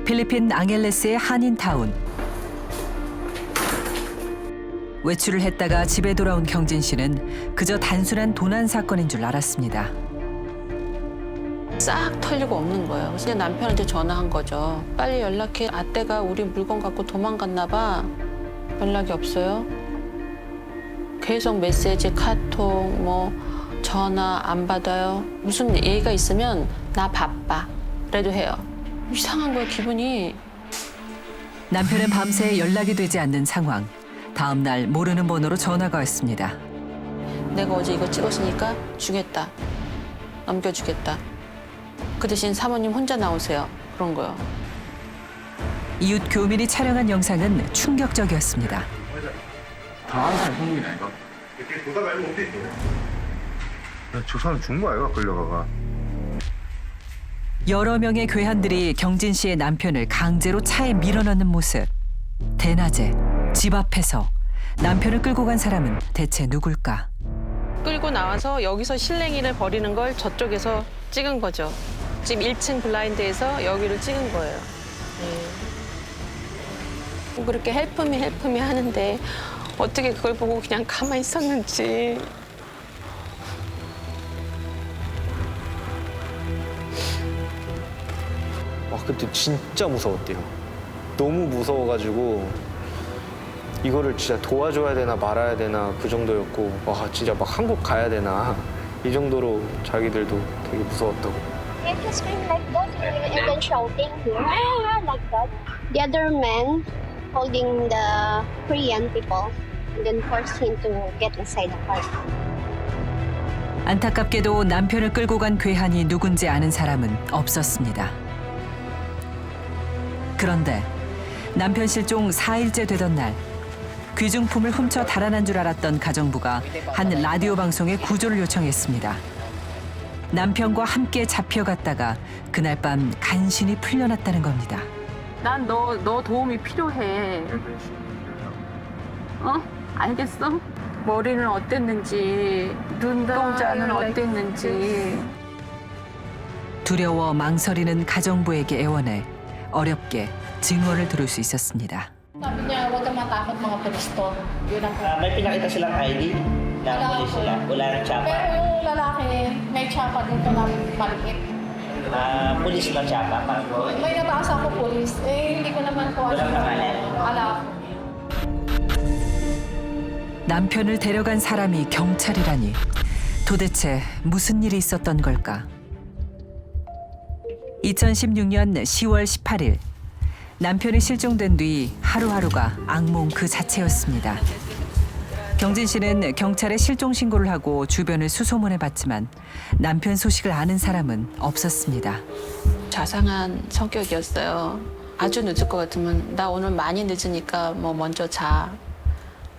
필리핀 앙헬레스의 한인타운. 외출을 했다가 집에 돌아온 경진 씨는 그저 단순한 도난 사건인 줄 알았습니다. 싹 털리고 없는 거예요. 그래서 이제 남편한테 전화한 거죠. 빨리 연락해. 아떼가 우리 물건 갖고 도망갔나 봐. 연락이 없어요. 계속 메시지, 카톡, 전화 안 받아요. 무슨 얘기가 있으면 나 바빠. 그래도 해요. 이상한 거예요, 기분이. 남편은 밤새 연락이 되지 않는 상황. 다음 날 모르는 번호로 전화가 왔습니다. 내가 어제 이거 찍었으니까 주겠다. 넘겨주겠다. 그 대신 사모님 혼자 나오세요. 그런 거요. 이웃 교민이 촬영한 영상은 충격적이었습니다. 당한 사람이 한국인아닌가? 이렇게 보다 말고 어디 있어요? 저 사람 죽은 거 아이가 걸려가가. 여러 명의 괴한들이 경진 씨의 남편을 강제로 차에 밀어넣는 모습. 대낮에 집 앞에서 남편을 끌고 간 사람은 대체 누굴까? 끌고 나와서 여기서 실랭이를 버리는 걸 저쪽에서 찍은 거죠. 지금 1층 블라인드에서 여기를 찍은 거예요. 네. 그렇게 헬프미 하는데 어떻게 그걸 보고 그냥 가만히 있었는지. 와, 그때 진짜 무서웠대요. 너무 무서워가지고 이거를 진짜 도와줘야 되나 말아야 되나 그 정도였고, 와 진짜 막 한국 가야 되나 이 정도로 자기들도 되게 무서웠다고. If you scream like that, and then shouting like that, the other man holding the Korean people, and then forced him to get inside the car. 안타깝게도 남편을 끌고 간 괴한이 누군지 아는 사람은 없었습니다. 그런데 남편 실종 4일째 되던 날 귀중품을 훔쳐 달아난 줄 알았던 가정부가 한 라디오 방송에 구조를 요청했습니다. 남편과 함께 잡혀갔다가 그날 밤 간신히 풀려났다는 겁니다. 난 너 도움이 필요해. 알겠어? 머리는 어땠는지, 눈동자는 어땠는지. 두려워 망설이는 가정부에게 애원해 어렵게 증언을 들을 수 있었습니다. Sabi niya, huwag kang matakot mga pulis to. Yun ang May pinakita silang ID na pulis sila. Wala ng tsapa. Pero yung lalaki, may tsapa dito na maliit. Pulis ba tsapa? May nabasa ko pulis. Hindi ko naman po Walang pangalan. alam. 남편을 데려간 사람이 경찰이라니 도대체 무슨 일이 있었던 걸까? 2016년 10월 18일 남편이 실종된 뒤 하루하루가 악몽 그 자체였습니다. 경진 씨는 경찰에 실종 신고를 하고 주변을 수소문해봤지만 남편 소식을 아는 사람은 없었습니다. 자상한 성격이었어요. 아주 늦을 것 같으면 나 오늘 많이 늦으니까 먼저 자.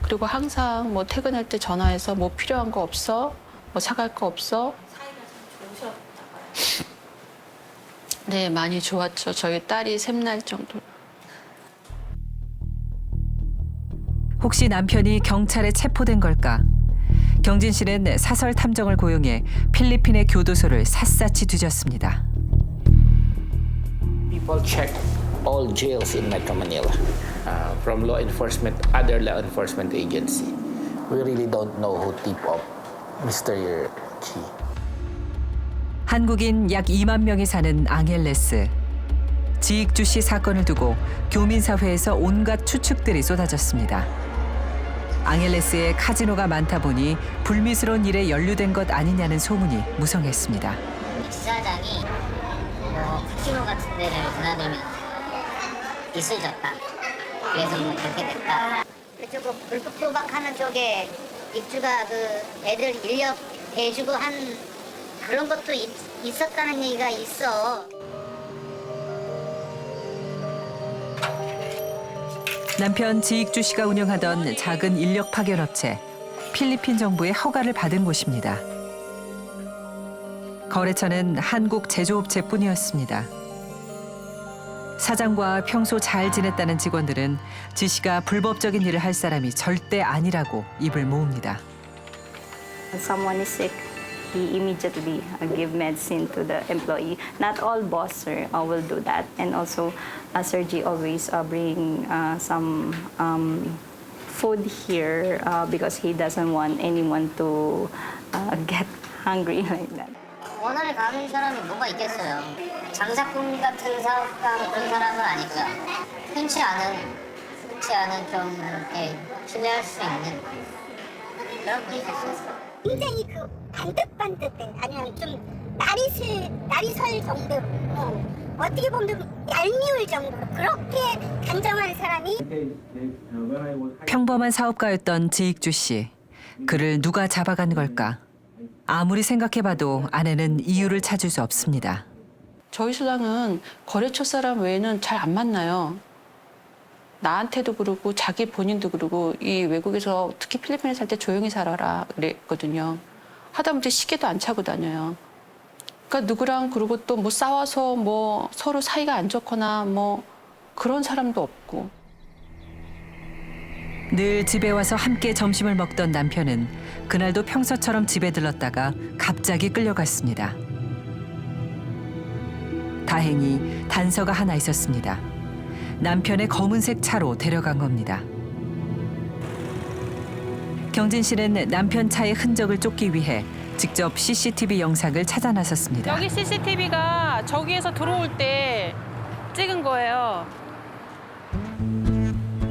그리고 항상 퇴근할 때 전화해서 필요한 거 없어? 사갈 거 없어? 네, 많이 좋았죠. 저희 딸이 샘날 정도로. 혹시 남편이 경찰에 체포된 걸까? 경진 씨는 사설 탐정을 고용해 필리핀의 교도소를 샅샅이 뒤졌습니다. People check all jails in Metro Manila from law enforcement, other law enforcement agency. We really don't know who tip off Mr. Chi. 한국인 약 2만 명이 사는 앙헬레스. 지익주씨 사건을 두고 교민사회에서 온갖 추측들이 쏟아졌습니다. 앙헬레스에 카지노가 많다 보니 불미스러운 일에 연루된 것 아니냐는 소문이 무성했습니다. 지사장이 카지노 같은 데를 드나들면서 있어졌다. 그래서 그렇게 됐다. 그쪽 불법 도박하는 쪽에 입주가 애들 인력 대주고 한 그런 것도 있었다는 얘기가 있어. 남편 지익주 씨가 운영하던 작은 인력 파견 업체, 필리핀 정부의 허가를 받은 곳입니다. 거래처는 한국 제조업체뿐이었습니다. 사장과 평소 잘 지냈다는 직원들은 지 씨가 불법적인 일을 할 사람이 절대 아니라고 입을 모읍니다. When someone is sick, he immediately give medicine to the employee. Not all boss, sir, will do that. And also, Sir G always bring some food here because he doesn't want anyone to get hungry like that. 원화를 가는 사람이 뭐가 있겠어요. 장사꾼 같은 사업가 그런 사람은 아니고요. 흔치 않은 좀 신뢰할 수 있는 그런 분이셨어요. 굉장히 그 반듯반듯해. 아니면 좀 날이 설 정도로 어떻게 보면 좀 얄미울 정도로 그렇게 단정한 사람이 평범한 사업가였던 지익주 씨. 그를 누가 잡아간 걸까? 아무리 생각해봐도 아내는 이유를 찾을 수 없습니다. 저희 신랑은 거래처 사람 외에는 잘 안 만나요. 나한테도 그러고 자기 본인도 그러고 이 외국에서 특히 필리핀에 살 때 조용히 살아라 그랬거든요. 하다못해 시계도 안 차고 다녀요. 그러니까 누구랑 그러고 또 뭐 싸워서 뭐 서로 사이가 안 좋거나 뭐 그런 사람도 없고. 늘 집에 와서 함께 점심을 먹던 남편은 그날도 평소처럼 집에 들렀다가 갑자기 끌려갔습니다. 다행히 단서가 하나 있었습니다. 남편의 검은색 차로 데려간 겁니다. 경진 씨는 남편 차의 흔적을 쫓기 위해 직접 CCTV 영상을 찾아 나섰습니다. 여기 CCTV가 저기에서 들어올 때 찍은 거예요.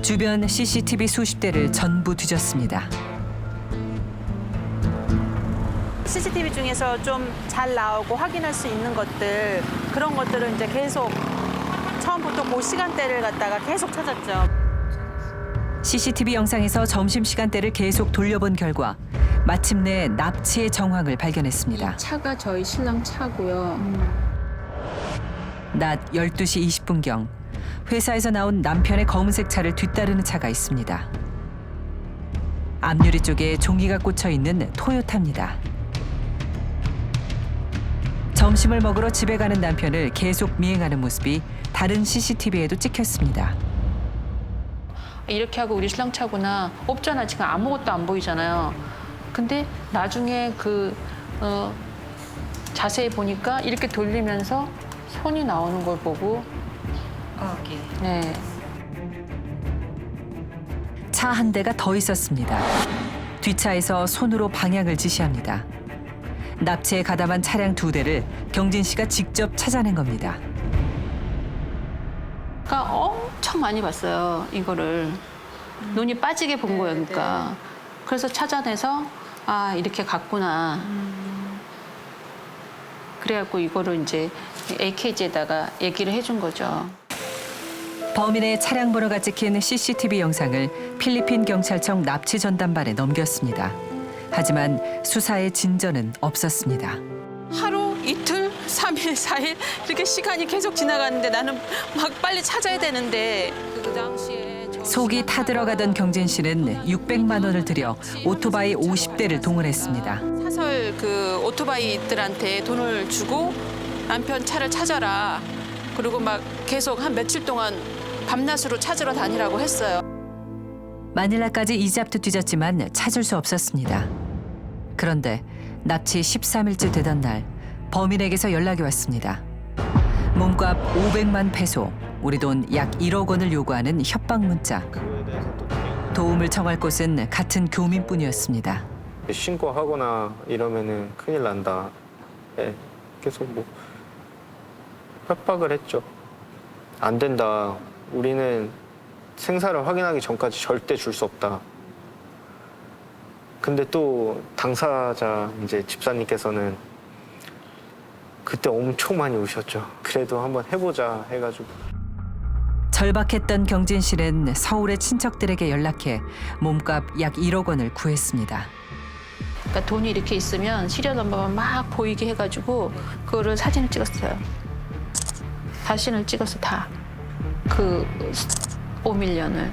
주변 CCTV 수십 대를 전부 뒤졌습니다. CCTV 중에서 좀 잘 나오고 확인할 수 있는 것들 그런 것들을 이제 계속 처음부터 그 시간대를 갖다가 계속 찾았죠. CCTV 영상에서 점심시간대를 계속 돌려본 결과 마침내 납치의 정황을 발견했습니다. 차가 저희 신랑 차고요. 낮 12시 20분경 회사에서 나온 남편의 검은색 차를 뒤따르는 차가 있습니다. 앞유리 쪽에 종이가 꽂혀 있는 토요타입니다. 점심을 먹으러 집에 가는 남편을 계속 미행하는 모습이 다른 CCTV에도 찍혔습니다. 이렇게 하고 우리 신랑 차구나 없잖아. 지금 아무것도 안 보이잖아요. 근데 나중에 자세히 보니까 이렇게 돌리면서 손이 나오는 걸 보고 네. 차 한 대가 더 있었습니다. 뒷차에서 손으로 방향을 지시합니다. 납치에 가담한 차량 2대를 경진 씨가 직접 찾아낸 겁니다. 그러니까 엄청 많이 봤어요. 이거를. 눈이 빠지게 본 거예요. 그러니까. 그래서 찾아내서 아 이렇게 갔구나. 그래갖고 이거를 이제 AKG에다가 얘기를 해준 거죠. 범인의 차량 번호가 찍힌 CCTV 영상을 필리핀 경찰청 납치 전담반에 넘겼습니다. 하지만 수사의 진전은 없었습니다. 하루, 이틀, 3일, 4일 이렇게 시간이 계속 지나가는데 나는 막 빨리 찾아야 되는데 그 당시에 속이 타들어가던 경진 씨는 600만 원을 들여 오토바이 50대를 동원했습니다. 사설 그 오토바이들한테 돈을 주고 남편 차를 찾아라. 그리고 막 계속 한 며칠 동안 밤낮으로 찾으러 다니라고 했어요. 마닐라까지 이잡듯 뒤졌지만 찾을 수 없었습니다. 그런데 납치 13일째 되던 날 범인에게서 연락이 왔습니다. 몸값 500만 페소, 우리 돈 약 1억 원을 요구하는 협박 문자. 도움을 청할 곳은 같은 교민뿐이었습니다. 신고하거나 이러면은 큰일 난다. 네, 계속 뭐 협박을 했죠. 안 된다. 우리는 생사를 확인하기 전까지 절대 줄 수 없다. 근데 또 당사자 이제 집사님께서는 그때 엄청 많이 우셨죠. 그래도 한번 해보자 해가지고. 절박했던 경진 씨는 서울의 친척들에게 연락해 몸값 약 1억 원을 구했습니다. 그러니까 돈이 이렇게 있으면 시리얼 넘버만 막 보이게 해가지고 그거를 사진을 찍었어요. 사진을 찍어서 다 그 5밀리언을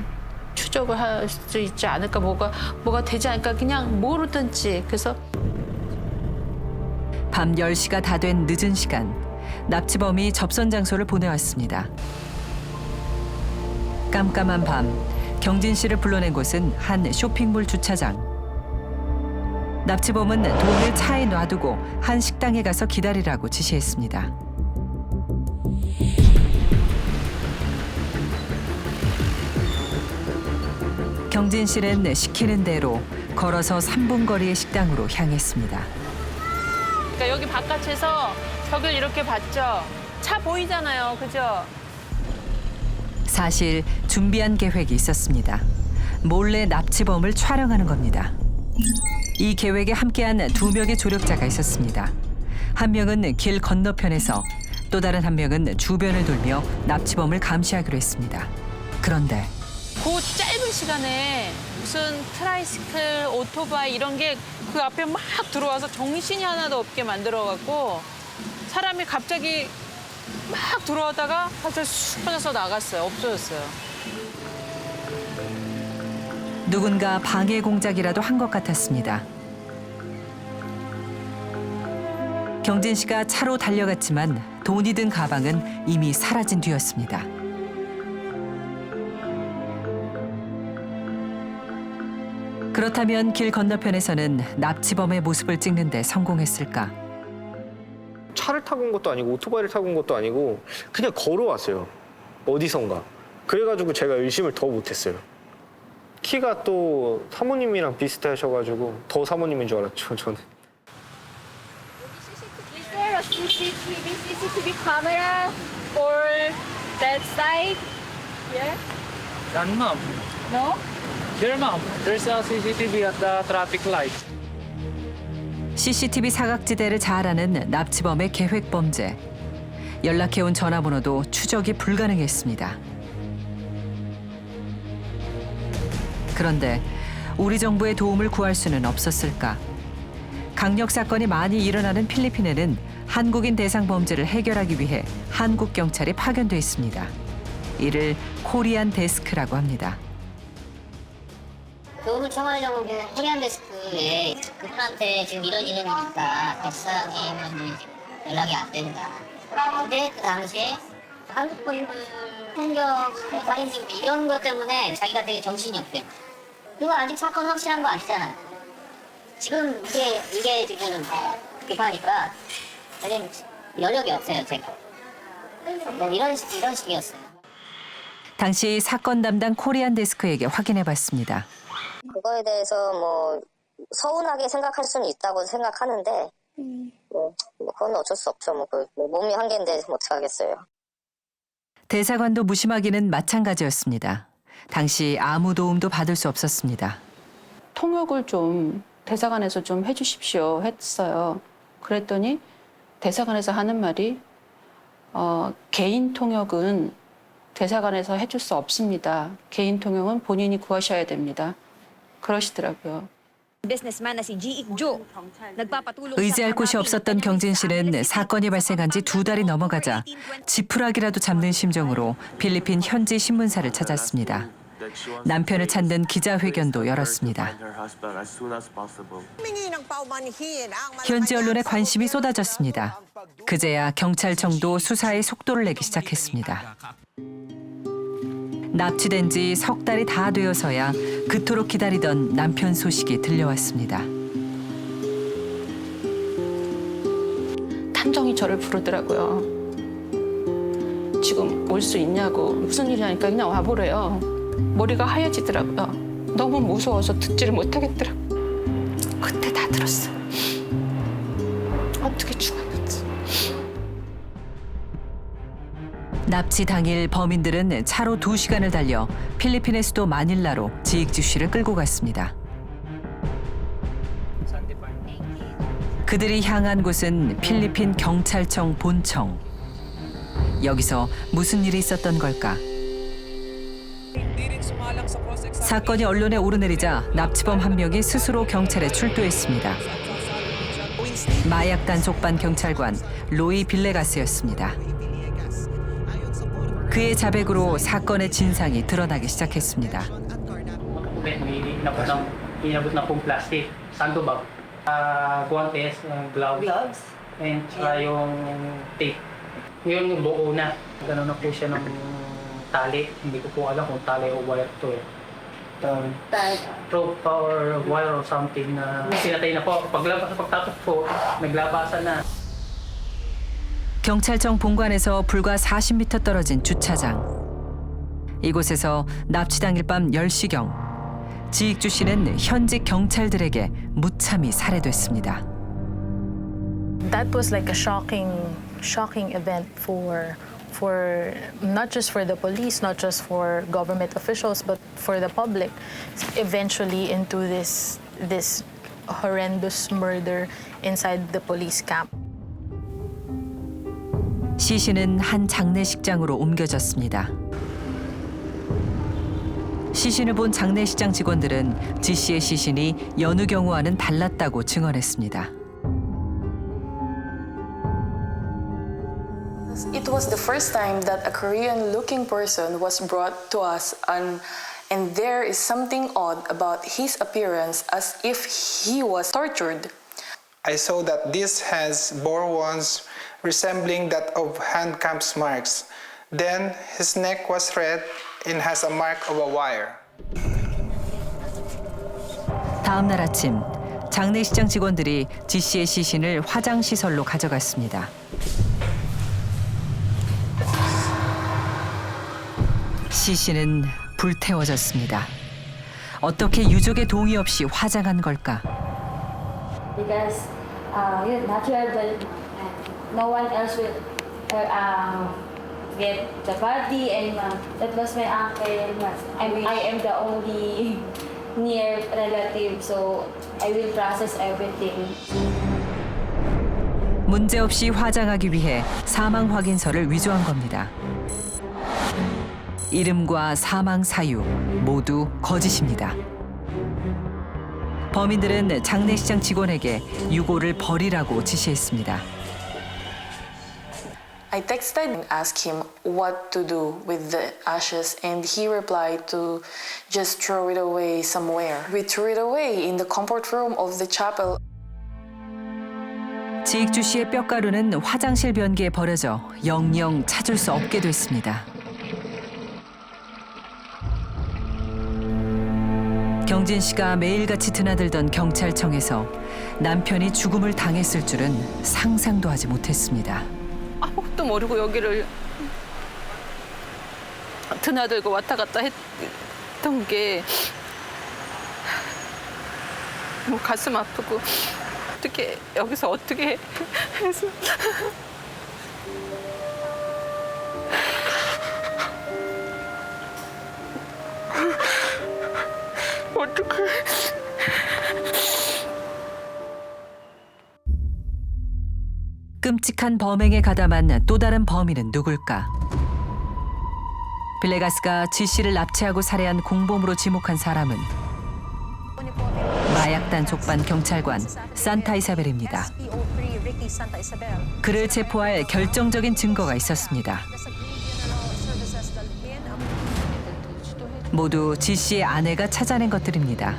추적을 할 수 있지 않을까 뭐가 되지 않을까 그냥 모르든지 그래서 밤 10시가 다 된 늦은 시간 납치범이 접선 장소를 보내왔습니다. 깜깜한 밤 경진 씨를 불러낸 곳은 한 쇼핑몰 주차장. 납치범은 돈을 차에 놔두고 한 식당에 가서 기다리라고 지시했습니다. 경진 씨는 시키는 대로 걸어서 3분 거리의 식당으로 향했습니다. 그러니까 여기 바깥에서 벽을 이렇게 봤죠. 차 보이잖아요, 그죠? 사실 준비한 계획이 있었습니다. 몰래 납치범을 촬영하는 겁니다. 이 계획에 함께한 2명의 조력자가 있었습니다. 한 명은 길 건너편에서 또 다른 한 명은 주변을 돌며 납치범을 감시하기로 했습니다. 그런데 그 짧은 시간에 무슨 트라이시클, 오토바이 이런 게 그 앞에 막 들어와서 정신이 하나도 없게 만들어갖고 사람이 갑자기 막 들어오다가 갑자기 쑥 빠져서 나갔어요. 없어졌어요. 누군가 방해 공작이라도 한 것 같았습니다. 경진 씨가 차로 달려갔지만 돈이 든 가방은 이미 사라진 뒤였습니다. 그렇다면 길 건너편에서는 납치범의 모습을 찍는 데 성공했을까? 차를 타고 온 것도 아니고 오토바이를 타고 온 것도 아니고 그냥 걸어왔어요. 어디선가. 그래가지고 제가 의심을 더 못했어요. 키가 또 사모님이랑 비슷하셔가지고 더 사모님인 줄 알았죠, 저는. Is there a CCTV camera for that side? Yeah? None, ma'am. No? There, ma'am. There's a CCTV at the traffic light. CCTV 사각지대를 잘 아는 납치범의 계획 범죄. 연락해온 전화번호도 추적이 불가능했습니다. 그런데 우리 정부의 도움을 구할 수는 없었을까? 강력 사건이 많이 일어나는 필리핀에는 한국인 대상 범죄를 해결하기 위해 한국 경찰이 파견돼 있습니다. 이를 코리안 데스크라고 합니다. 도움을 청하려고 코리안 데스크에 그분한테 지금 이런 일이 있다. 백사님은 연락이 안 된다. 근데 그 당시에 한국 분들 폭력, 살인징 이런 것 때문에 자기가 되게 정신이 없대. 그거 아직 사건 확실한 거 아니잖아요. 지금 이게 지금 급하니까 여력이 없어요, 제가. 뭐 이런 식이었어요. 당시 사건 담당 코리안 데스크에게 확인해봤습니다. 그거에 대해서 뭐 서운하게 생각할 수는 있다고 생각하는데 뭐 그건 어쩔 수 없죠. 몸이 한 개인데 어떡하겠어요. 대사관도 무심하기는 마찬가지였습니다. 당시 아무 도움도 받을 수 없었습니다. 통역을 좀 대사관에서 좀 해주십시오 했어요. 그랬더니 대사관에서 하는 말이 개인 통역은 대사관에서 해줄 수 없습니다. 개인 통역은 본인이 구하셔야 됩니다. 그러시더라고요. 의지할 곳이 없었던 경진 씨는 사건이 발생한 지 2달이 넘어가자 지푸라기라도 잡는 심정으로 필리핀 현지 신문사를 찾았습니다. 남편을 찾는 기자회견도 열었습니다. 현지 언론에 관심이 쏟아졌습니다. 그제야 경찰청도 수사에 속도를 내기 시작했습니다. 납치된 지 석 달이 다 되어서야 그토록 기다리던 남편 소식이 들려왔습니다. 탐정이 저를 부르더라고요. 지금 올 수 있냐고. 무슨 일이냐니까 그냥 와보래요. 머리가 하얘지더라고요. 너무 무서워서 듣지를 못하겠더라고요. 그때 다 들었어요. 어떻게 죽었는지. 납치 당일 범인들은 차로 2시간을 달려 필리핀의 수도 마닐라로 지익지 씨를 끌고 갔습니다. 그들이 향한 곳은 필리핀 경찰청 본청. 여기서 무슨 일이 있었던 걸까? 사건이 언론에 오르내리자 납치범 한 명이 스스로 경찰에 출두했습니다. 마약 단속반 경찰관 로이 빌레가스였습니다. 그의 자백으로 사건의 진상이 드러나기 시작했습니다. Inabot na pong plastic. Sandbag. Guantes, gloves, and saka yung tape. Ngayon buo na. Gano'n na po siya ng tali. Hindi ko po alam kung tali o wire to eh. rope or wire or something na pinatay na po. Pagtapos po, naglabasan na. 경찰청 본관에서 불과 40m 떨어진 주차장. 이곳에서 납치당일 밤 10시경 지익주 씨는 현직 경찰들에게 무참히 살해됐습니다. That was like a shocking event for not just for the police, not just for government officials, but for the public. Eventually into this horrendous murder inside the police camp. 시신은 한 장례식장으로 옮겨졌습니다. 시신을 본 장례식장 직원들은 지 씨의 시신이 여느 경우와는 달랐다고 증언했습니다. It was the first time that a Korean-looking person was brought to us, and there is something odd about his appearance, as if he was tortured. I saw that this has bore wounds resembling that of hand clamps marks. Then his neck was red and has a mark of a wire. 다음 날 아침 장례식장 직원들이 지 씨의 시신을 화장 시설로 가져갔습니다. 시신은 불태워졌습니다. 어떻게 유족의 동의 없이 화장한 걸까? Because natural, but no one else will get the body, and that was my uncle. I am the only near relative, so I will process everything. 문제없이 화장하기 위해 사망 확인서를 위조한 겁니다. 이름과 사망 사유 모두 거짓입니다. 범인들은 장례식장 직원에게 유골을 버리라고 지시했습니다. I texted and asked him what to do with the ashes, and he replied to just throw it away somewhere. We threw it away in the comfort room of the chapel. 지익주 씨의 뼈가루는 화장실 변기에 버려져 영영 찾을 수 없게 됐습니다. 경진 씨가 매일같이 드나들던 경찰청에서 남편이 죽음을 당했을 줄은 상상도 하지 못했습니다. 아무것도 모르고 여기를 드나들고 왔다 갔다 했던 게 뭐 가슴 아프고 어떻게 여기서 어떻게 해서 어떡해. 끔찍한 범행에 가담한 또 다른 범인은 누굴까? 빌레가스가 지 씨를 납치하고 살해한 공범으로 지목한 사람은 마약단 족반 경찰관 산타 이사벨입니다. 그를 체포할 결정적인 증거가 있었습니다. 모두 지 씨의 아내가 찾아낸 것들입니다.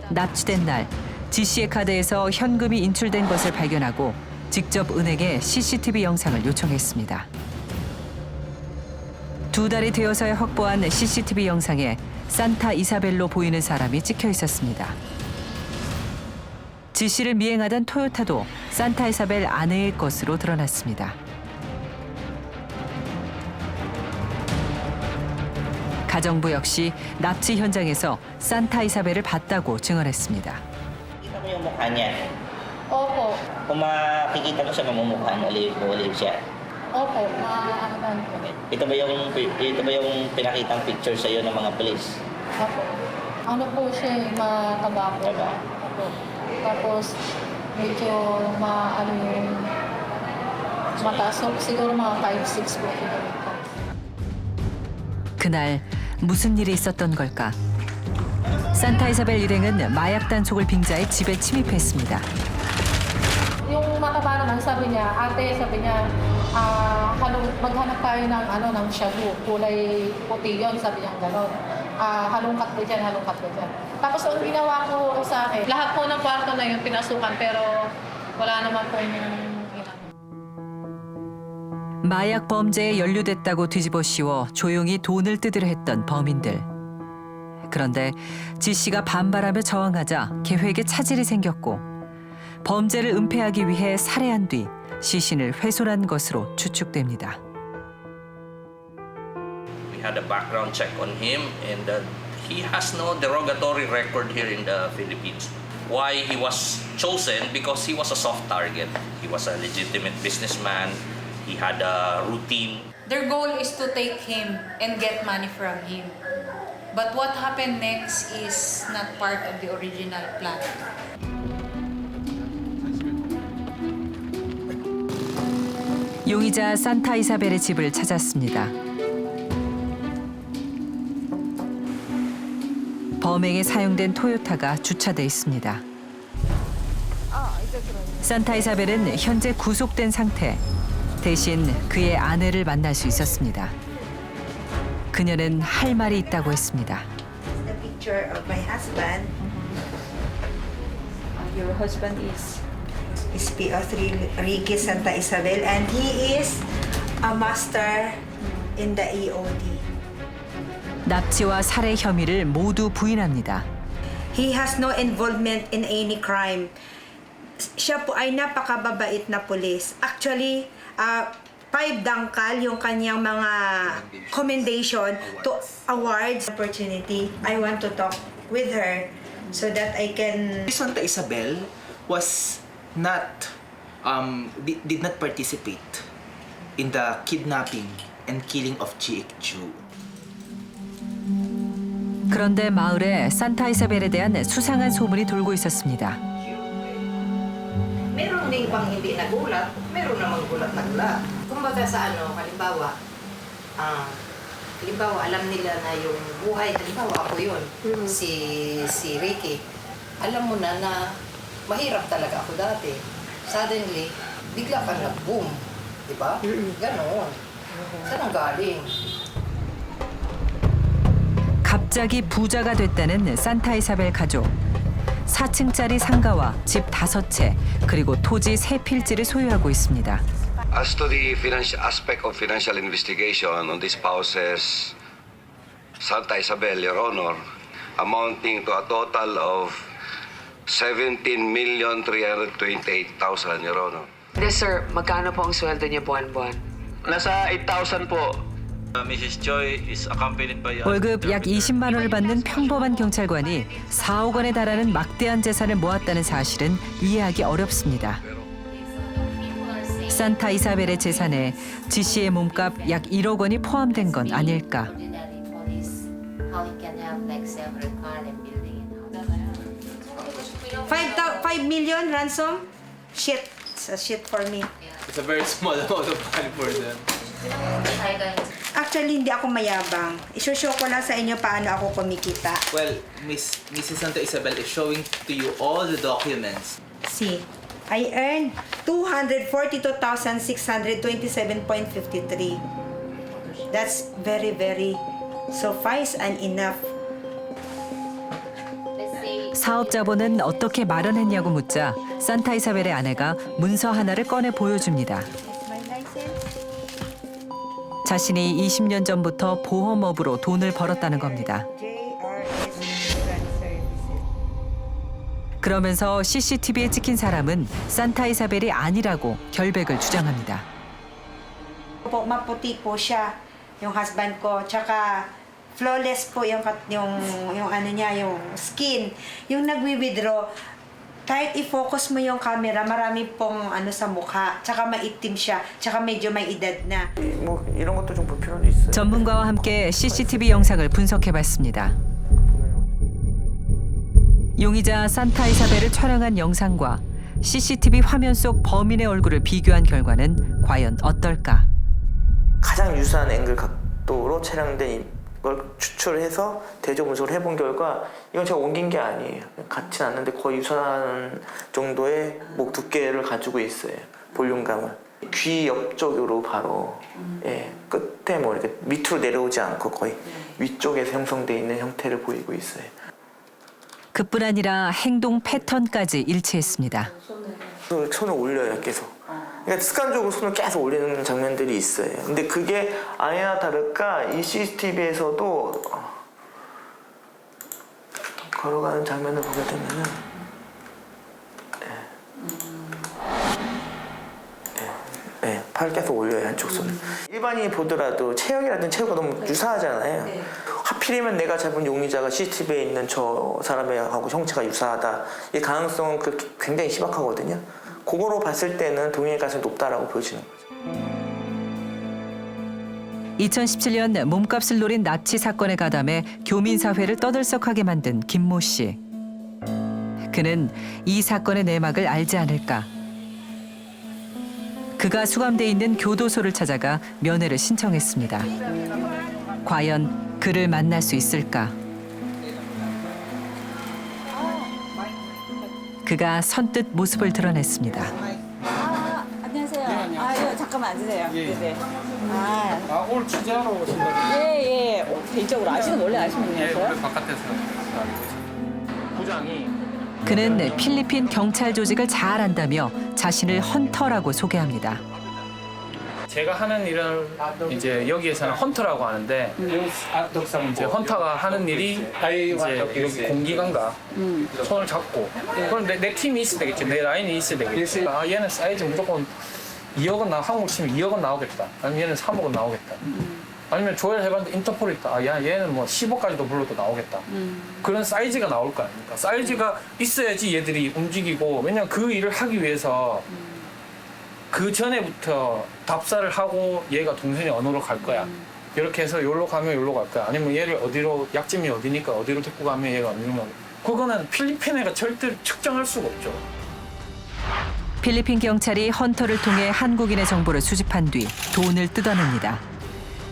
납치된 날, 지 씨의 카드에서 현금이 인출된 것을 발견하고 직접 은행에 CCTV 영상을 요청했습니다. 2달이 되어서야 확보한 CCTV 영상에 산타 이사벨로 보이는 사람이 찍혀 있었습니다. 지 씨를 미행하던 토요타도 산타 이사벨 아내의 것으로 드러났습니다. 가정부 역시 납치 현장에서 산타 이사벨을 봤다고 증언했습니다. Kita mo yung mukha niya. Opo. Kung makikita mo siya, mamumukhaan olive siya. Opo, maaaman po. Ito ba yung pinakitang picture sa iyo ng mga police? Opo. Ano po siya, mataba po. Opo. Tapos, medyo yung mataas, siguro mga 5'6" po. 그날 무슨 일이 있었던 걸까? 산타 이사벨 일행은 마약 단속을 빙자해 집에 침입했습니다. Yung mataba naman, sabi niya, maghanap tayo ng shabu, kulay puti yun, sabi niya gano'n. Halongkat ko dyan. Tapos ang ginawa ko sa akin, lahat po ng kwarto na yun pinasukan, pero wala naman po yung 마약 범죄에 연루됐다고 뒤집어 씌워 조용히 돈을 뜯으려 했던 범인들. 그런데 지 씨가 반발하며 저항하자 계획에 차질이 생겼고 범죄를 은폐하기 위해 살해한 뒤 시신을 훼손한 것으로 추측됩니다. We had a background check on him and he has no derogatory record here in the Philippines. Why he was chosen? Because he was a soft target. He was a legitimate businessman. He had a routine. Their goal is to take him and get money from him. But what happened next is not part of the original plan. 용의자 산타 이사벨의 집을 찾았습니다. 범행에 사용된 토요타가 주차돼 있습니다. 산타 이사벨은 현재 구속된 상태. 대신 그의 아내를 만날 수 있었습니다. 그녀는 할 말이 있다고 했습니다. The picture of my husband. Your husband is P.O.3 Ricky Santa Isabel and he is a master in the EOD. 납치와 살해 혐의를 모두 부인합니다. He has no involvement in any crime. Siya po ay napakababait na pulis. Actually, 5 dangkal yung kanyang mga commendation to awards opportunity. I want to talk with her so that I can... Santa Isabel was not, did not participate in the kidnapping and killing of G.H. Chu. 그런데 마을에 산타 이사벨에 대한 수상한 소문이 돌고 있었습니다. Meron ding pang hindi nagulat, meron namang gulat-nagulat. Kumbaga sa halimbawa, alam nila na yung buhay, halimbawa ako yun, si Ricky. Alam mo na mahirap talaga ako dati. Suddenly, bigla kang nag-boom. Di ba? Ganon. Saan ang galing? 갑자기 부자가 됐다는 산타 이사벨 가족. 4층짜리 상가와 집 5채, 그리고 토지 3필지를 소유하고 있습니다. As to the financial aspect of financial investigation on these spouses, Santa Isabel, Your Honor, amounting to a total of 17,328,000, Your Honor. Yes, sir. Magkano po ang sweldo niya buwan-buwan? Nasa 8,000 po. Mrs. Joy is accompanied by 월급 약 20만 원을 받는 평범한 경찰관이 4억 원에 달하는 막대한 재산을 모았다는 사실은 이해하기 어렵습니다. 산타 이사벨의 재산에 지 씨의 몸값 약 1억 원이 포함된 건 아닐까. $5 million ransom? Shit. It's a shit for me. It's a very small amount of money for them. Actually, hindi ako mayabang. Isushow ko lang sa inyo paano ako kumikita. Well, Mrs. Santa Isabel is showing to you all the documents. See, I earned 242,627.53. That's very, very suffice and enough. 사업 자본은 어떻게 마련했냐고 묻자 산타 이사벨의 아내가 문서 하나를 꺼내 보여줍니다. 자신이 20년 전부터 보험업으로 돈을 벌었다는 겁니다. 그러면서 CCTV에 찍힌 사람은 산타 이사벨이 아니라고 결백을 주장합니다. Maputi po siya, yung husband ko. Tsaka flawless po yung ano niya, yung skin. Yung nagwi-withdraw, kahit i-focus mo yung camera, marami pong ano sa mukha. tsaka maitim siya. tsaka medyo may edad na. 뭐 이런 것도 좀 볼 필요는 있어요. 전문가와 함께 CCTV 영상을 분석해봤습니다. 용의자 산타 이사벨을 촬영한 영상과 CCTV 화면 속 범인의 얼굴을 비교한 결과는 과연 어떨까? 가장 유사한 앵글 각도로 촬영된 걸 추출해서 대조 분석을 해본 결과 이건 제가 옮긴 게 아니에요. 같진 않는데 거의 유사한 정도의 목 두께를 가지고 있어요. 볼륨감을. 귀 옆쪽으로 바로 끝에 뭐 이렇게 밑으로 내려오지 않고 거의 위쪽에서 형성되어 있는 형태를 보이고 있어요. 그뿐 아니라 행동 패턴까지 일치했습니다. 손을 올려요, 계속. 그러니까 습관적으로 손을 계속 올리는 장면들이 있어요. 근데 그게 아니나 다를까 이 CCTV에서도 걸어가는 장면을 보게 되면은 팔 계속 올려요, 한쪽 손을. 일반인이 보더라도 체형이라든지 체구가 너무 유사하잖아요. 하필이면 내가 잡은 용의자가 CCTV에 있는 저 사람하고 형체가 유사하다. 이 가능성은 굉장히 희박하거든요. 그거로 봤을 때는 동행의 가능성이 높다라고 보여지는 거죠. 2017년 몸값을 노린 납치 사건에 가담해 교민사회를 떠들썩하게 만든 김모 씨. 그는 이 사건의 내막을 알지 않을까. 그가 수감돼 있는 교도소를 찾아가 면회를 신청했습니다. 과연 그를 만날 수 있을까? 그가 선뜻 모습을 드러냈습니다. 안녕하세요. 예, 잠깐만 앉으세요. 네네. 오늘 취재하러 오신다고? 예. 개인적으로 원래 아시는 분이었어요? 예, 바깥에서 알고 있어요. 부장이 그는 필리핀 경찰 조직을 잘 안다며 자신을 헌터라고 소개합니다. 제가 하는 일을 이제 여기에서는 헌터라고 하는데 이제 헌터가 하는 일이 이제 여기 공기관과 손을 잡고 그럼 내 팀이 있어야 되겠지, 내 라인이 있어야 되겠지. 얘는 사이즈 무조건 2억은 한국 치면 2억은 나오겠다. 아니면 얘는 3억은 나오겠다. 아니면 조회해봤는데 인터폴이 있다. 얘는 뭐 10억까지도 불러도 나오겠다. 그런 사이즈가 나올 거 아닙니까? 사이즈가 있어야지 얘들이 움직이고, 왜냐면 그 일을 하기 위해서 그 전에부터 답사를 하고 얘가 동선이 어디로 갈 거야. 이렇게 해서 여기로 가면 여기로 갈 거야. 아니면 얘를 어디로, 약점이 어디니까 어디로 데리고 가면 얘가 어디로 가고. 그거는 필리핀 애가 절대로 측정할 수가 없죠. 필리핀 경찰이 헌터를 통해 한국인의 정보를 수집한 뒤 돈을 뜯어냅니다.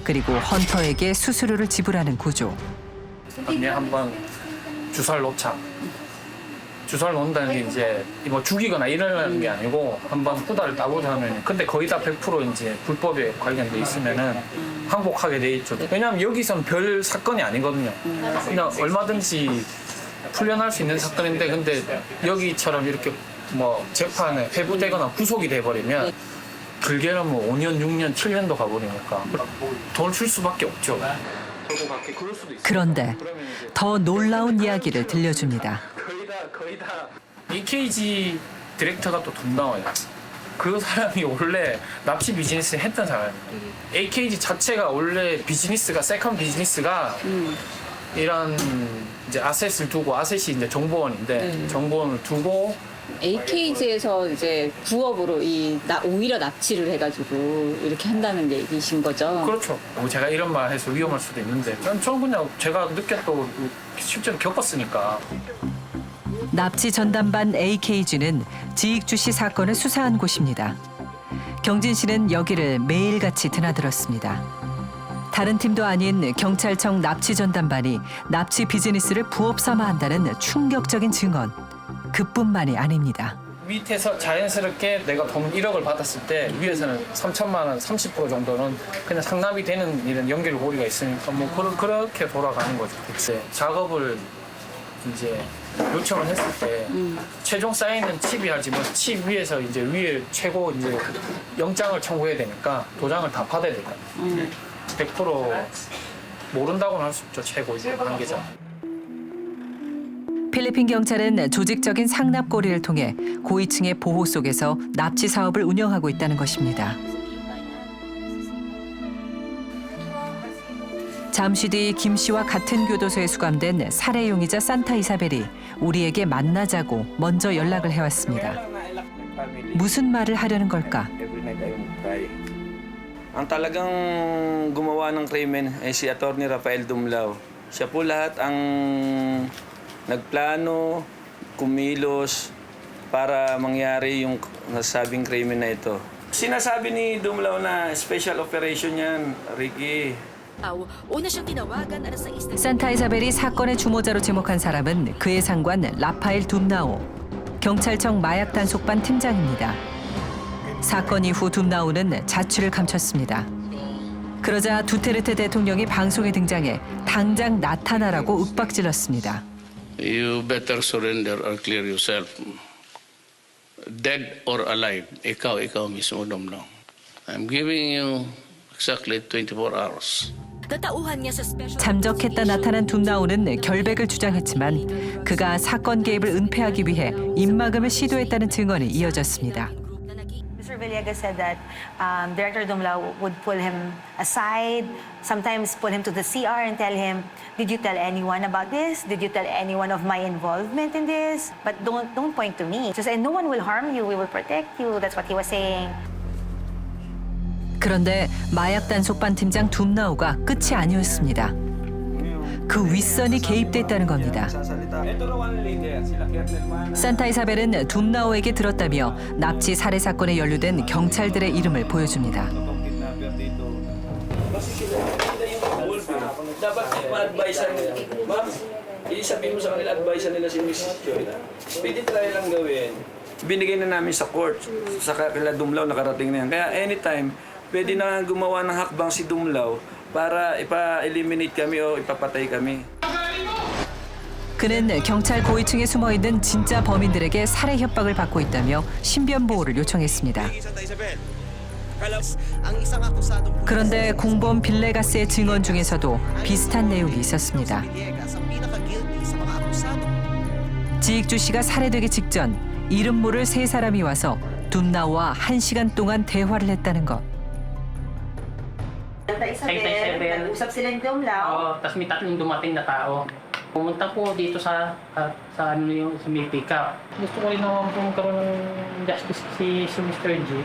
그리고 헌터에게 수수료를 지불하는 구조. 언니 한번 주사를 놓자. 주사를 놓는다는 게 이제 뭐 죽이거나 이러는 게 아니고 한번 후다를 따보자 하면, 근데 거의 다 100% 이제 불법에 관련돼 있으면은 항복하게 돼 있죠. 왜냐하면 여기선 별 사건이 아니거든요. 그냥 얼마든지 풀려날 수 있는 사건인데, 근데 여기처럼 이렇게 뭐 재판에 회부되거나 구속이 돼버리면 길게는 뭐 5년, 6년, 7년도 가버리니까 돈을 줄 수밖에 없죠. 그런데 더 놀라운 이야기를 들려줍니다. 거의 다 EKG 디렉터가 또 돈 나와요. 그 사람이 원래 납치 비즈니스 했던 사람이에요. AKG 자체가 원래 비즈니스가, 세컨 비즈니스가 이런 이제 아셋을 두고, 아셋이 이제 정보원인데 정보원을 두고 AKG에서 이제 부업으로 오히려 납치를 해가지고 이렇게 한다는 얘기신 거죠? 그렇죠. 뭐 제가 이런 말 해서 위험할 수도 있는데 전 그냥 제가 느꼈고 실제로 겪었으니까. 납치 전담반 AKG는 지익주 씨 사건을 수사한 곳입니다. 경진 씨는 여기를 매일같이 드나들었습니다. 다른 팀도 아닌 경찰청 납치 전담반이 납치 비즈니스를 부업 삼아 한다는 충격적인 증언. 그뿐만이 아닙니다. 밑에서 자연스럽게 내가 돈 1억을 받았을 때 위에서는 3천만 원, 30% 정도는 그냥 상납이 되는 이런 연결 고리가 있으니까 뭐 그렇게 돌아가는 거죠. 이제 작업을 이제 요청을 했을 때 최종 사인은 칩이 하지만 칩 위에서 이제 위에 최고 이제 영장을 청구해야 되니까 도장을 다 받아야 되니까 100% 모른다고는 할 수 없죠. 최고 관계자. 필리핀 경찰은 조직적인 상납고리를 통해 고위층의 보호 속에서 납치 사업을 운영하고 있다는 것입니다. 잠시 뒤 김 씨와 같은 교도소에 수감된 살해 용의자 산타 이사벨이 우리에게 만나자고 먼저 연락을 해왔습니다. 무슨 말을 하려는 걸까? Ang talagang gumawa ng krimen ay si Attorney Rafael Dumlao. Siya po lahat ang nagplano, kumilos para mangyari yung nasabing krimen na ito. Sinasabi ni Dumlao na special operation yan, Ricky. 산타 이사벨이 사건의 주모자로 지목한 사람은 그의 상관 라파엘 둠나오, 경찰청 마약 단속반 팀장입니다. 사건 이후 둠나오는 자취를 감췄습니다. 그러자 두테르테 대통령이 방송에 등장해 당장 나타나라고 윽박질렀습니다. You better surrender or clear yourself. Dead or alive, ikaw mismo, Dumlao. I'm giving you exactly 24 hours. 잠적했다 나타난 둠나오는 결백을 주장했지만 그가 사건 개입을 은폐하기 위해 입막음을 시도했다는 증언이 이어졌습니다. Mr. Villegas said that Director Dumlao would pull him aside, sometimes pull him to the CR and tell him, "Did you tell anyone about this? Did you tell anyone of my involvement in this? But don't point to me. Just say no one will harm you. We will protect you." That's what he was saying. 그런데 마약 단속반 팀장 둠나오가 끝이 아니었습니다. 그 윗선이 개입됐다는 겁니다. 산타 이사벨은 둠나오에게 들었다며 납치 살해 사건에 연루된 경찰들의 이름을 보여줍니다. Dapat ma-advisean nila. Ma'am, i-sabihin mo sa kanila, advisean nila si Mrs. Joy. Pwede try lang gawin. Binigay na namin sa court, sa kila Dumlao, nakarating na yan. Kaya anytime, pwede na gumawa ng hakbang si Dumlao para ipa-eliminate kami o ipapatay kami. 그는 경찰 고위층에 숨어있는 진짜 범인들에게 살해 협박을 받고 있다며 신변 보호를 요청했습니다. 그런데 공범 빌레가스의 증언 중에서도 비슷한 내용이 있었습니다. 지익주 씨가 살해되기 직전 이름 모를 세 사람이 와서 둠나오와 1시간 동안 대화를 했다는 것. Usap sila ni Dumlao. Oo, tapos may tatlong dumating na tao. Pumunta po dito sa ano yung sa may pick-up. Gusto ko rin naman po magkaroon ng justice si Mr. G.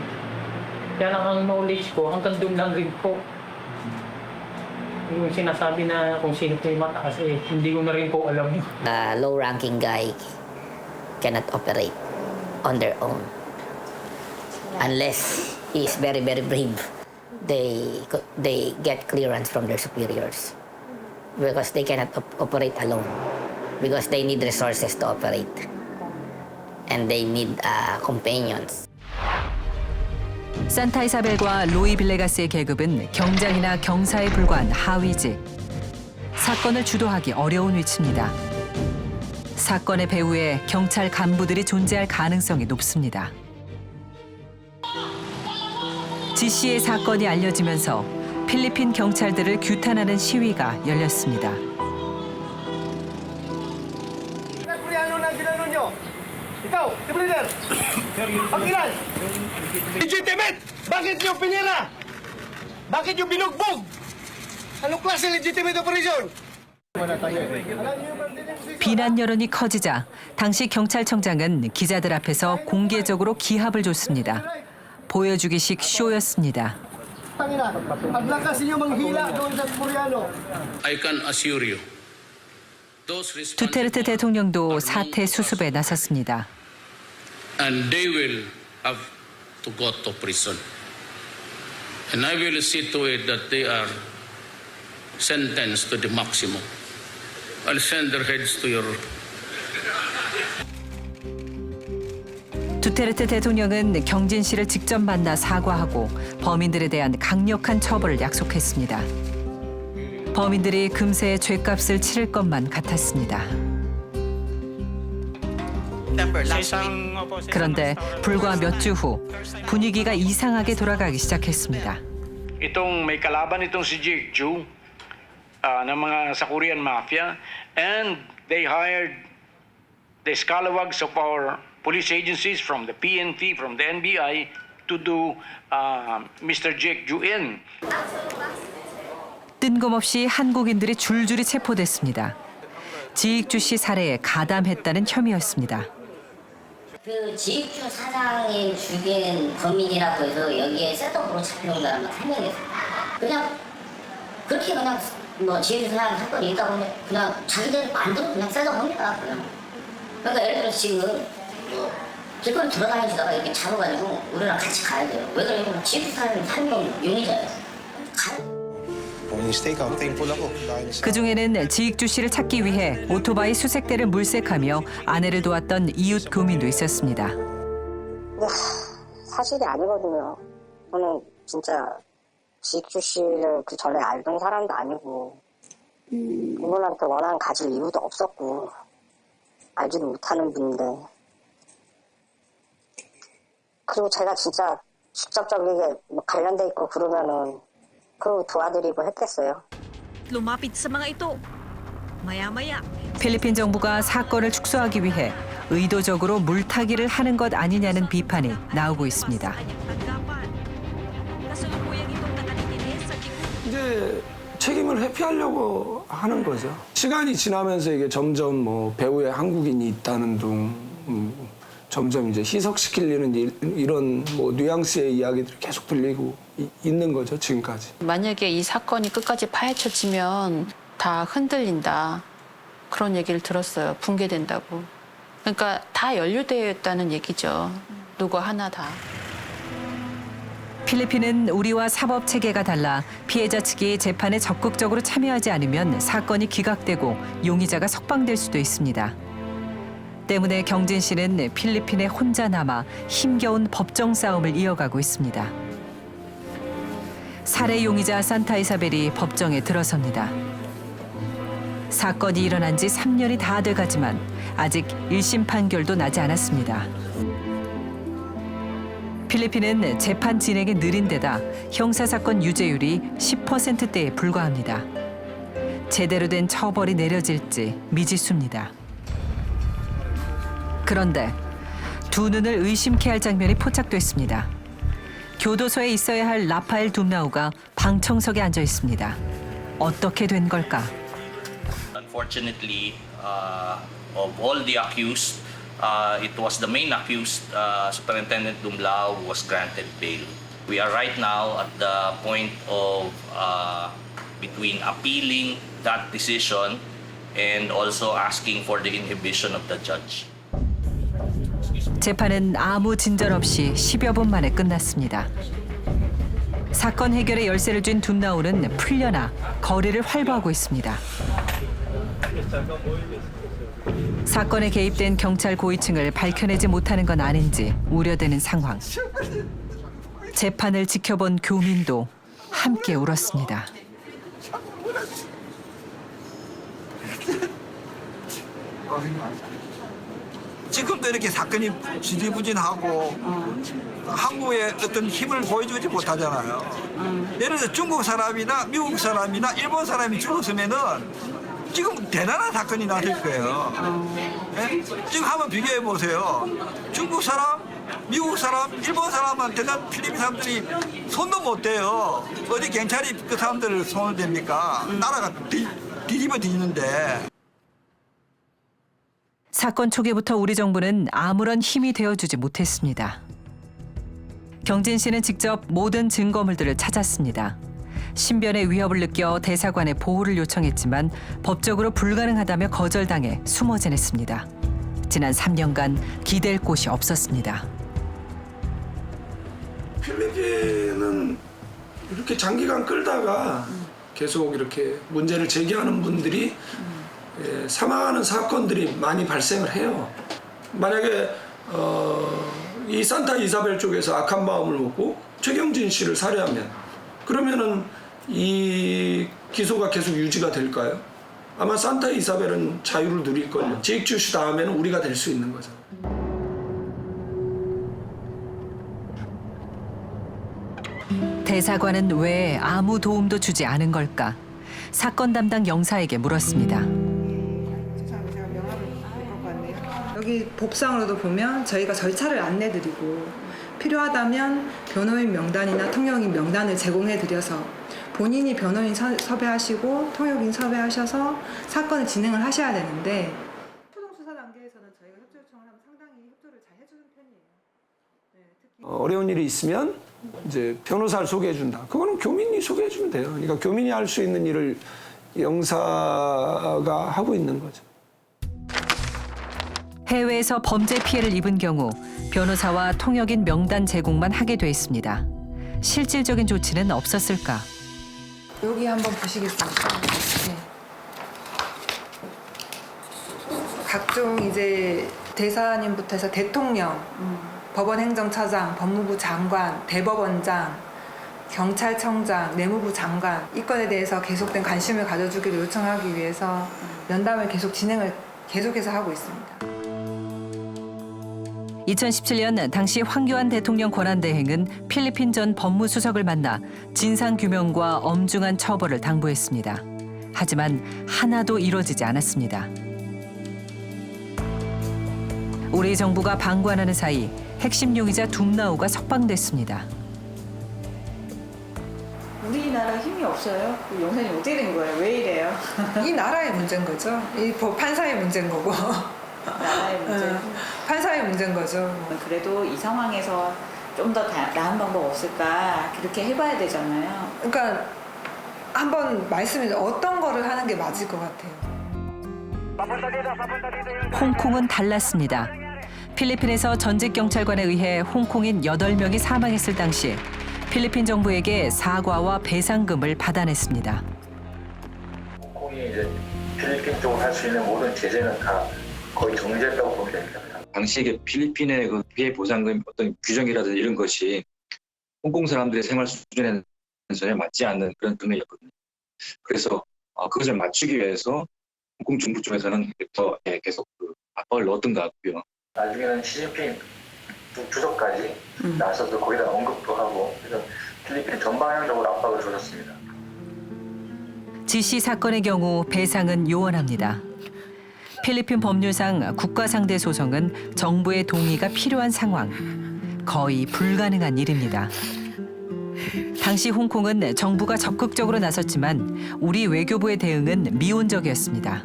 Kaya lang ang knowledge ko, hanggang doon lang rin po. Yung sinasabi na kung sino po yung mataas, hindi ko na rin po alam yun. A low-ranking guy cannot operate on their own. Unless he is very, very brave, they get clearance from their superiors. Because they cannot operate alone. Because they need resources to operate. And they need companions. 산타 이사벨과 로이 빌레가스의 계급은 경장이나 경사에 불과한 하위직. 사건을 주도하기 어려운 위치입니다. 사건의 배후에 경찰 간부들이 존재할 가능성이 높습니다. 지 씨의 사건이 알려지면서 필리핀 경찰들을 규탄하는 시위가 열렸습니다. Legitimate! Bakit nyo pinira? Bakit nyo binugbog? Anong klase legitimate operation? 비난 여론이 커지자 당시 경찰청장은 기자들 앞에서 공개적으로 기합을 줬습니다. 보여주기식 쇼였습니다. I can assure you. 두테르테 대통령도 사태 수습에 나섰습니다. And they will have to go to prison. And I will see to it that they are sentenced to the maximum. I'll send their heads to your... 두테르테 대통령은 경진 씨를 직접 만나 사과하고 범인들에 대한 강력한 처벌을 약속했습니다. 범인들이 금세 죄값을 치를 것만 같았습니다. 그런데 불과 몇 주 후 분위기가 이상하게 돌아가기 시작했습니다. Itong may kalaban itong si Jake Ju ng mga sa Korean Mafia, and they hired the scalawags of our police agencies from the PNP, from the NBI to do Mr. Jake Ju in. 뜬금없이 한국인들이 줄줄이 체포됐습니다. 지익주 씨 살해에 가담했다는 혐의였습니다. 그 지익주 사장이 죽인 범인이라고 해서 여기에 셋업으로 잡혀온 사람은 한 명이 있어요. 그냥 그렇게 그냥 뭐 지익주 사장 사건이 있다고 하면 그냥 자기들 만들어 그냥 셋업합니다. 그러니까 예를 들어 지금 뭐 길거리 돌아다니시다가 이렇게 잡아가지고 우리랑 같이 가야 돼요. 왜 그러냐면 지익주 사장이 한 명 용의자예요. 그 중에는 지익주 씨를 찾기 위해 오토바이 수색대를 물색하며 아내를 도왔던 이웃 교민도 있었습니다. 사실이 아니거든요. 저는 진짜 지익주 씨를 그 전에 알던 사람도 아니고 그분한테 원한 가질 이유도 없었고 알지도 못하는 분인데, 그리고 제가 진짜 직접적이게 관련돼 있고 그러면은 그 도와드리고 했겠어요. lumapit sa mga ito. Maya-maya, 필리핀 정부가 사건을 축소하기 위해 의도적으로 물타기를 하는 것 아니냐는 비판이 나오고 있습니다. kasalukuyang itong nakatikinis sa gigu- 이제 책임을 회피하려고 하는 거죠. 시간이 지나면서 이게 점점 뭐 배후에 한국인이 있다는 둥 점점 이제 희석시키려는 이런 뭐 뉘앙스의 이야기들이 계속 들리고 있는 거죠, 지금까지. 만약에 이 사건이 끝까지 파헤쳐지면 다 흔들린다. 그런 얘기를 들었어요. 붕괴된다고. 그러니까 다 연루되어 있다는 얘기죠. 누구 하나 다. 필리핀은 우리와 사법 체계가 달라 피해자 측이 재판에 적극적으로 참여하지 않으면 사건이 기각되고 용의자가 석방될 수도 있습니다. 때문에 경진 씨는 필리핀에 혼자 남아 힘겨운 법정 싸움을 이어가고 있습니다. 살해 용의자 산타 이사벨이 법정에 들어섭니다. 사건이 일어난 지 3년이 다 돼가지만 아직 1심 판결도 나지 않았습니다. 필리핀은 재판 진행이 느린 데다 형사사건 유죄율이 10%대에 불과합니다. 제대로 된 처벌이 내려질지 미지수입니다. 그런데 두 눈을 의심케 할 장면이 포착됐습니다. 교도소에 있어야 할 라파엘 둠나우가 방청석에 앉아 있습니다. 어떻게 된 걸까? Unfortunately, of all the accused, it was the main accused, Superintendent Dumlao, who was granted bail. We are right now at the point of between appealing that decision and also asking for the inhibition of the judge. 재판은 아무 진전 없이 10여 분 만에 끝났습니다. 사건 해결에 열쇠를 쥔 둠나우는 풀려나 거리를 활보하고 있습니다. 사건에 개입된 경찰 고위층을 밝혀내지 못하는 건 아닌지 우려되는 상황. 재판을 지켜본 교민도 함께 울었습니다. 지금도 이렇게 사건이 지지부진하고 한국의 어떤 힘을 보여주지 못하잖아요. 예를 들어 중국 사람이나 미국 사람이나 일본 사람이 죽었으면은 지금 대단한 사건이 났을 거예요. 네? 지금 한번 비교해 보세요. 중국 사람, 미국 사람, 일본 사람한테는 필리핀 사람들이 손도 못 대요. 어디 경찰이 그 사람들을 손을 댑니까? 나라가 뒤집어 뒤지는데. 사건 초기부터 우리 정부는 아무런 힘이 되어주지 못했습니다. 경진 씨는 직접 모든 증거물들을 찾았습니다. 신변의 위협을 느껴 대사관에 보호를 요청했지만 법적으로 불가능하다며 거절당해 숨어 지냈습니다. 지난 3년간 기댈 곳이 없었습니다. 필리핀은 이렇게 장기간 끌다가 계속 이렇게 문제를 제기하는 분들이 사망하는 사건들이 많이 발생을 해요. 만약에 이 산타 이사벨 쪽에서 악한 마음을 먹고 최경진 씨를 살해하면 그러면은 이 기소가 계속 유지가 될까요? 아마 산타 이사벨은 자유를 누릴걸요. 제익주 씨 다음에는 우리가 될 수 있는 거죠. 대사관은 왜 아무 도움도 주지 않은 걸까? 사건 담당 영사에게 물었습니다. 여기 법상으로도 보면 저희가 절차를 안내드리고 필요하다면 변호인 명단이나 통역인 명단을 제공해드려서 본인이 변호인 섭외하시고 통역인 섭외하셔서 사건을 진행을 하셔야 되는데 초동 수사 단계에서는 저희가 협조 요청을 하면 상당히 협조를 잘 해주는 편이에요. 어려운 일이 있으면 이제 변호사를 소개해준다. 그거는 교민이 소개해주면 돼요. 그러니까 교민이 할 수 있는 일을 영사가 하고 있는 거죠. 해외에서 범죄 피해를 입은 경우 변호사와 통역인 명단 제공만 하게 돼 있습니다. 실질적인 조치는 없었을까? 여기 한번 보시겠습니까? 네. 각종 이제 대사님부터 해서 대통령, 법원행정처장, 법무부 장관, 대법원장, 경찰청장, 내무부 장관 이 건에 대해서 계속된 관심을 가져주기를 요청하기 위해서 면담을 계속해서 하고 있습니다. 2017년 당시 황교안 대통령 권한대행은 필리핀 전 법무수석을 만나 진상규명과 엄중한 처벌을 당부했습니다. 하지만 하나도 이루어지지 않았습니다. 우리 정부가 방관하는 사이 핵심 용의자 둠라우가 석방됐습니다. 우리나라 힘이 없어요? 용사님 어떻게 된 거예요? 왜 이래요? 이 나라의 문제인 거죠. 이 판사의 문제인 거고. 나라의 문제. 판사의 문제인 거죠. 그래도 이 상황에서 좀 더 나은 방법 없을까 그렇게 해봐야 되잖아요. 그러니까 한번 말씀해 어떤 거를 하는 게 맞을 것 같아요. 홍콩은 달랐습니다. 필리핀에서 전직 경찰관에 의해 홍콩인 8명이 사망했을 당시 필리핀 정부에게 사과와 배상금을 받아냈습니다. 홍콩이 이제 필리핀 쪽으로 할 수 있는 모든 제재는 다 거의 정지했다고 보면 됩니다. 당시에 필리핀의 그 피해 보상금 어떤 규정이라든지 이런 것이 홍콩 사람들의 생활 수준에는 전혀 맞지 않는 그런 금액이었거든요. 그래서 그것을 맞추기 위해서 홍콩 정부 쪽에서는 더 계속 압박을 넣었던 것 같고요. 나중에는 시진핑 주석까지 나서도 거기다 언급도 하고 그래서 필리핀 전방향적으로 압박을 줬었습니다. 지시 사건의 경우 배상은 요원합니다. 필리핀 법률상 국가상대 소송은 정부의 동의가 필요한 상황, 거의 불가능한 일입니다. 당시 홍콩은 정부가 적극적으로 나섰지만 우리 외교부의 대응은 미온적이었습니다.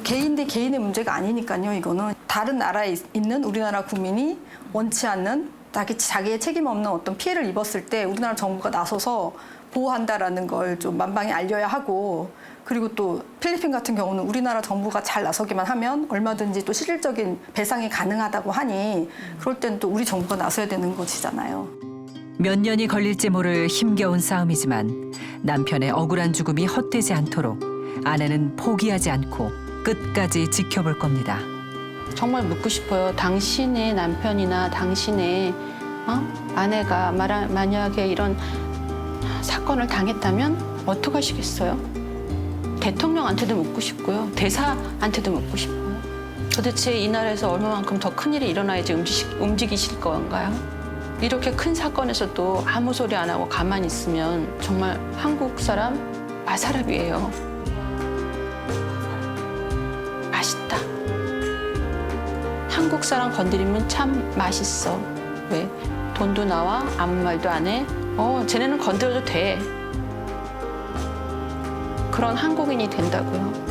개인 대 개인의 문제가 아니니까요. 이거는 다른 나라에 있는 우리나라 국민이 원치 않는 자기의 책임 없는 어떤 피해를 입었을 때 우리나라 정부가 나서서 보호한다라는 걸 좀 만방에 알려야 하고, 그리고 또 필리핀 같은 경우는 우리나라 정부가 잘 나서기만 하면 얼마든지 또 실질적인 배상이 가능하다고 하니 그럴 땐 또 우리 정부가 나서야 되는 것이잖아요. 몇 년이 걸릴지 모를 힘겨운 싸움이지만 남편의 억울한 죽음이 헛되지 않도록 아내는 포기하지 않고 끝까지 지켜볼 겁니다. 정말 묻고 싶어요. 당신의 남편이나 당신의 아내가 만약에 이런 사건을 당했다면 어떡하시겠어요? 대통령한테도 묻고 싶고요. 대사한테도 묻고 싶고요. 도대체 이 나라에서 얼마만큼 더 큰일이 일어나야지 움직이실 건가요? 이렇게 큰 사건에서도 아무 소리 안 하고 가만히 있으면 정말 한국 사람 마사랍이에요. 맛있다. 한국 사람 건드리면 참 맛있어. 왜? 돈도 나와, 아무 말도 안 해. 쟤네는 건드려도 돼. 그런 한국인이 된다고요.